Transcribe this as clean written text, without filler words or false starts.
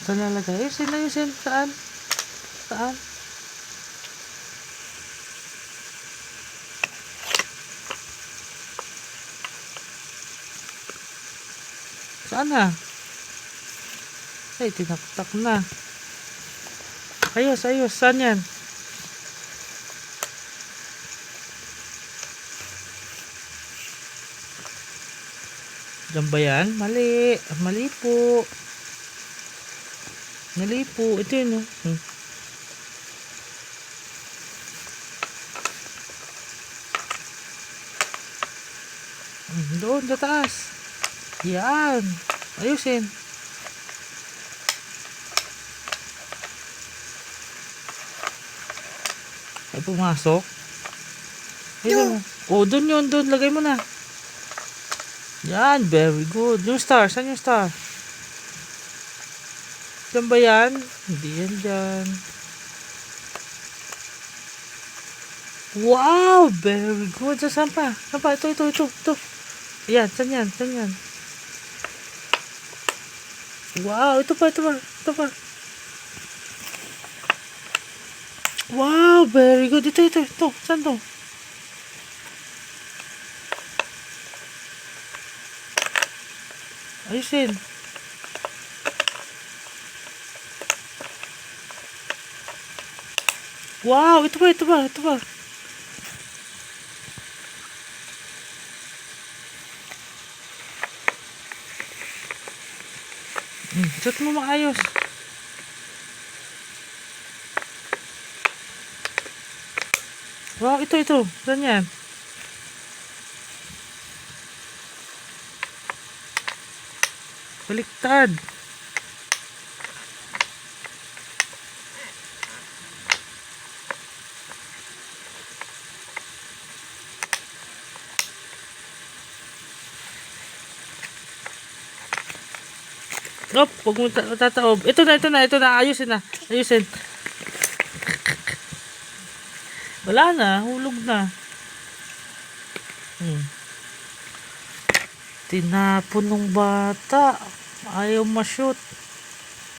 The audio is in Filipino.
Saan nalagay? Ayusin. Saan? Saan? Saan na? Ay, tinaktak na. Ayos. Saan yan? Diyan ba yan? Mali. Mali po. Ito yun, oh. Doon, sa taas. Yan. Ayusin. Ay, pumasok. Ayun. Oh, doon yun. Doon. Lagay mo na. Yan. Very good. Yung star. Saan yung star? Diyan ba yan? Hindi yan dyan. Wow! Very good. Saan pa? Ito. Ayan. Saan yan? Wow! Ito pa. Wow! Very good. Ito. Saan to? Ayusin. Wow! Ito pa. Set mo maayos. Wow, ito. Saan yan? Baliktad. Huwag mo tataob. Ito na. Ayusin. Wala na. Hulog na. Tinapon ng bata. Ayaw ma-shoot.